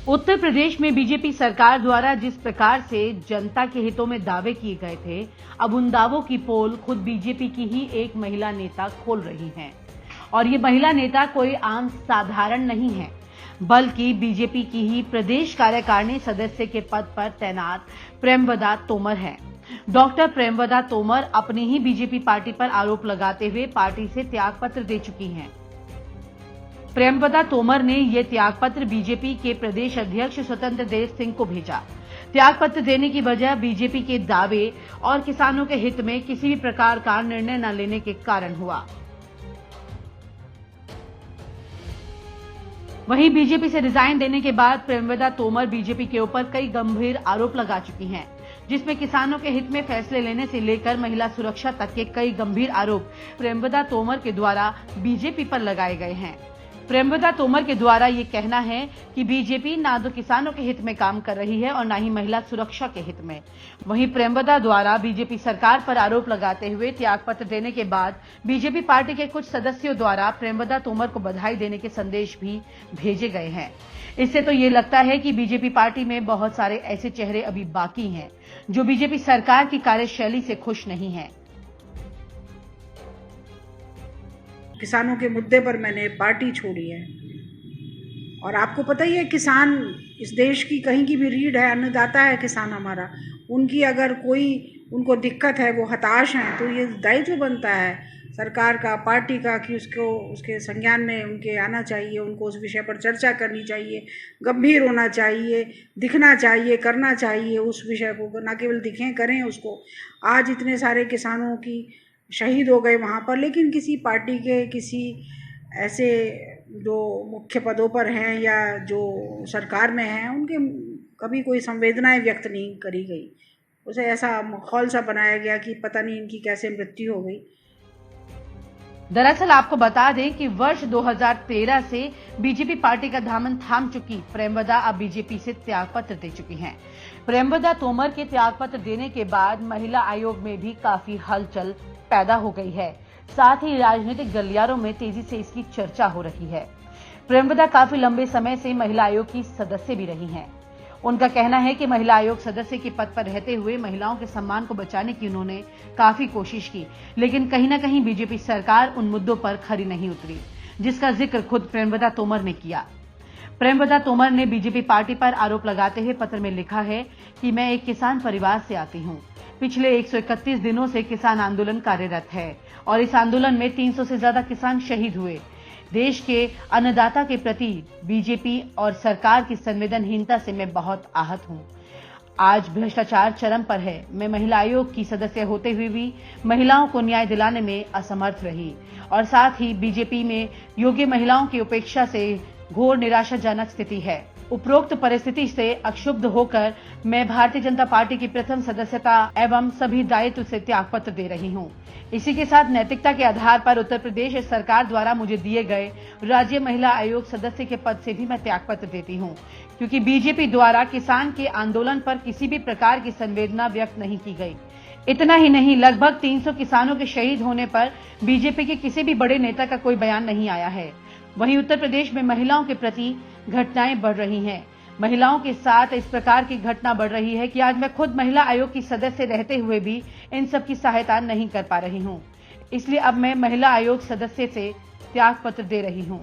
उत्तर प्रदेश में बीजेपी सरकार द्वारा जिस प्रकार से जनता के हितों में दावे किए गए थे, अब उन दावों की पोल खुद बीजेपी की ही एक महिला नेता खोल रही हैं। और ये महिला नेता कोई आम साधारण नहीं है, बल्कि बीजेपी की ही प्रदेश कार्यकारिणी सदस्य के पद पर तैनात प्रेमवदा तोमर है। डॉक्टर प्रेमवदा तोमर अपनी ही बीजेपी पार्टी पर आरोप लगाते हुए पार्टी से त्यागपत्र दे चुकी हैं। प्रेमवदा तोमर ने यह त्यागपत्र बीजेपी के प्रदेश अध्यक्ष स्वतंत्र देव सिंह को भेजा। त्यागपत्र देने की वजह बीजेपी के दावे और किसानों के हित में किसी भी प्रकार का निर्णय न लेने के कारण हुआ। वहीं बीजेपी से रिजाइन देने के बाद प्रेमवदा तोमर बीजेपी के ऊपर कई गंभीर आरोप लगा चुकी हैं, जिसमें किसानों के हित में फैसले लेने से लेकर महिला सुरक्षा तक के कई गंभीर आरोप प्रेमवदा तोमर के द्वारा बीजेपी पर लगाए गए हैं। प्रेमवदा तोमर के द्वारा ये कहना है कि बीजेपी ना तो किसानों के हित में काम कर रही है और ना ही महिला सुरक्षा के हित में। वहीं प्रेमवदा द्वारा बीजेपी सरकार पर आरोप लगाते हुए त्यागपत्र देने के बाद बीजेपी पार्टी के कुछ सदस्यों द्वारा प्रेमवदा तोमर को बधाई देने के संदेश भी भेजे गए हैं। इससे तो ये लगता है कि बीजेपी पार्टी में बहुत सारे ऐसे चेहरे अभी बाकी हैं जो बीजेपी सरकार की कार्यशैली से खुश नहीं हैं। किसानों के मुद्दे पर मैंने पार्टी छोड़ी है और आपको पता ही है, किसान इस देश की कहीं की भी रीढ़ है, अन्नदाता है किसान हमारा। उनकी अगर कोई उनको दिक्कत है, वो हताश हैं, तो ये दायित्व बनता है सरकार का, पार्टी का कि उसके संज्ञान में उनके आना चाहिए, उनको उस विषय पर चर्चा करनी चाहिए, गंभीर होना चाहिए, दिखना चाहिए, करना चाहिए उस विषय को, ना केवल दिखें करें उसको। आज इतने सारे किसानों की शहीद हो गए वहाँ पर, लेकिन किसी पार्टी के किसी ऐसे जो मुख्य पदों पर हैं या जो सरकार में हैं, उनके कभी कोई संवेदनाएं व्यक्त नहीं करी गई। उसे ऐसा माहौल सा बनाया गया कि पता नहीं इनकी कैसे मृत्यु हो गई। दरअसल आपको बता दें कि वर्ष 2013 से बीजेपी पार्टी का दामन थाम चुकी प्रेमवदा अब बीजेपी से त्यागपत्र दे चुकी हैं। प्रेमवदा तोमर के त्यागपत्र देने के बाद महिला आयोग में भी काफी हलचल पैदा हो गई है। साथ ही राजनीतिक गलियारों में तेजी से इसकी चर्चा हो रही है। प्रेमवदा काफी लंबे समय से महिला आयोग की सदस्य भी रही हैं। उनका कहना है कि महिला आयोग सदस्य के पद पर रहते हुए महिलाओं के सम्मान को बचाने की उन्होंने काफी कोशिश की, लेकिन कहीं न कहीं बीजेपी सरकार उन मुद्दों पर खरी नहीं उतरी, जिसका जिक्र खुद प्रेमवदा तोमर ने किया। प्रेमवदा तोमर ने बीजेपी पार्टी पर आरोप लगाते हुए पत्र में लिखा है कि मैं एक किसान परिवार से आती हूँ। पिछले 131 दिनों से किसान आंदोलन कार्यरत है और इस आंदोलन में 300 से ज्यादा किसान शहीद हुए। देश के अन्नदाता के प्रति बीजेपी और सरकार की संवेदनहीनता से मैं बहुत आहत हूं। आज भ्रष्टाचार चरम पर है। मैं महिला आयोग की सदस्य होते हुए भी महिलाओं को न्याय दिलाने में असमर्थ रही और साथ ही बीजेपी में योग्य महिलाओं की उपेक्षा से घोर निराशाजनक स्थिति है। उपरोक्त परिस्थिति से अक्षुब्ध होकर मैं भारतीय जनता पार्टी की प्रथम सदस्यता एवं सभी दायित्व से त्यागपत्र दे रही हूं। इसी के साथ नैतिकता के आधार पर उत्तर प्रदेश सरकार द्वारा मुझे दिए गए राज्य महिला आयोग सदस्य के पद से भी मैं त्यागपत्र देती हूं, क्योंकि बीजेपी द्वारा किसान के आंदोलन पर किसी भी प्रकार की संवेदना व्यक्त नहीं की गई। इतना ही नहीं, लगभग 300 किसानों के शहीद होने पर बीजेपी के किसी भी बड़े नेता का कोई बयान नहीं आया है। वहीं उत्तर प्रदेश में महिलाओं के प्रति घटनाएं बढ़ रही हैं। महिलाओं के साथ इस प्रकार की घटना बढ़ रही है कि आज मैं खुद महिला आयोग की सदस्य रहते हुए भी इन सब की सहायता नहीं कर पा रही हूं। इसलिए अब मैं महिला आयोग सदस्य से त्यागपत्र दे रही हूं।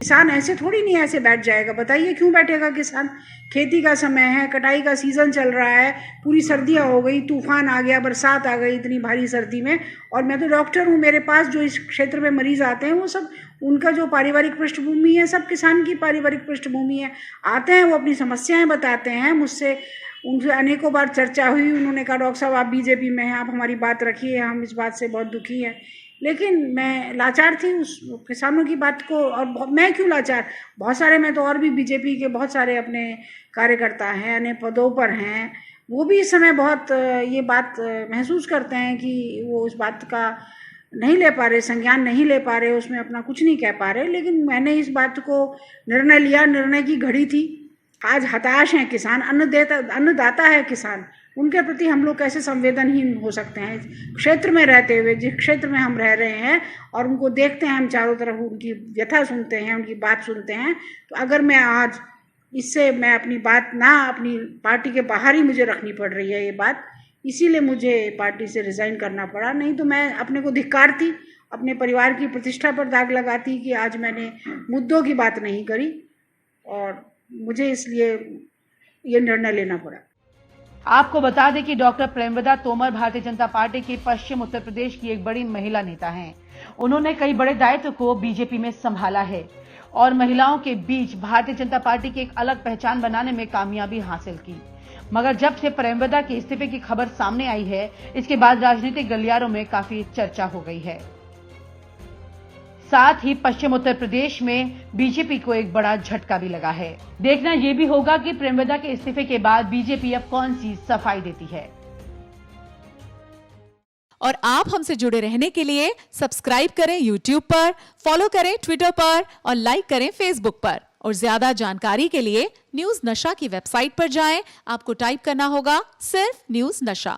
किसान ऐसे थोड़ी नहीं ऐसे बैठ जाएगा। बताइए क्यों बैठेगा किसान? खेती का समय है, कटाई का सीजन चल रहा है, पूरी सर्दियाँ हो गई, तूफान आ गया, बरसात आ गई इतनी भारी सर्दी में। और मैं तो डॉक्टर हूँ, मेरे पास जो इस क्षेत्र में मरीज आते हैं वो सब, उनका जो पारिवारिक पृष्ठभूमि है, सब किसान की पारिवारिक पृष्ठभूमि है। आते हैं, वो अपनी समस्याएं बताते हैं मुझसे, उनसे अनेकों बार चर्चा हुई। उन्होंने कहा डॉक्टर साहब आप बीजेपी में हैं, आप हमारी बात रखिए, हम इस बात से बहुत दुखी हैं। लेकिन मैं लाचार थी उस किसानों की बात को। और मैं क्यों लाचार, बहुत सारे, मैं तो और भी बीजेपी के बहुत सारे अपने कार्यकर्ता हैं, अन्य पदों पर हैं, वो भी इस समय बहुत ये बात महसूस करते हैं कि वो उस बात का नहीं ले पा रहे, संज्ञान नहीं ले पा रहे, उसमें अपना कुछ नहीं कह पा रहे। लेकिन मैंने इस बात को निर्णय लिया, निर्णय की घड़ी थी। आज हताश हैं किसान, अन्नदाता है किसान, उनके प्रति हम लोग कैसे संवेदनहीन हो सकते हैं क्षेत्र में रहते हुए, जिस क्षेत्र में हम रह रहे हैं और उनको देखते हैं हम चारों तरफ, उनकी व्यथा सुनते हैं, उनकी बात सुनते हैं। तो अगर मैं आज इससे मैं अपनी बात ना अपनी पार्टी के बाहर ही मुझे रखनी पड़ रही है ये बात, इसीलिए मुझे पार्टी से रिज़ाइन करना पड़ा। नहीं तो मैं अपने को धिक्कारती, अपने परिवार की प्रतिष्ठा पर दाग लगाती कि आज मैंने मुद्दों की बात नहीं करी, और मुझे इसलिए ये निर्णय लेना पड़ा। आपको बता दें कि डॉक्टर प्रेमवदा तोमर भारतीय जनता पार्टी की पश्चिम उत्तर प्रदेश की एक बड़ी महिला नेता हैं। उन्होंने कई बड़े दायित्व को बीजेपी में संभाला है और महिलाओं के बीच भारतीय जनता पार्टी की एक अलग पहचान बनाने में कामयाबी हासिल की। मगर जब से प्रेमवदा के इस्तीफे की खबर सामने आई है, इसके बाद राजनीतिक गलियारों में काफी चर्चा हो गई है। साथ ही पश्चिम उत्तर प्रदेश में बीजेपी को एक बड़ा झटका भी लगा है। देखना यह भी होगा कि प्रेमवदा के इस्तीफे के बाद बीजेपी अब कौन सी सफाई देती है। और आप हमसे जुड़े रहने के लिए सब्सक्राइब करें YouTube पर, फॉलो करें ट्विटर पर और लाइक करें Facebook पर। और ज्यादा जानकारी के लिए न्यूज नशा की वेबसाइट पर जाएं। आपको टाइप करना होगा सिर्फ न्यूज नशा।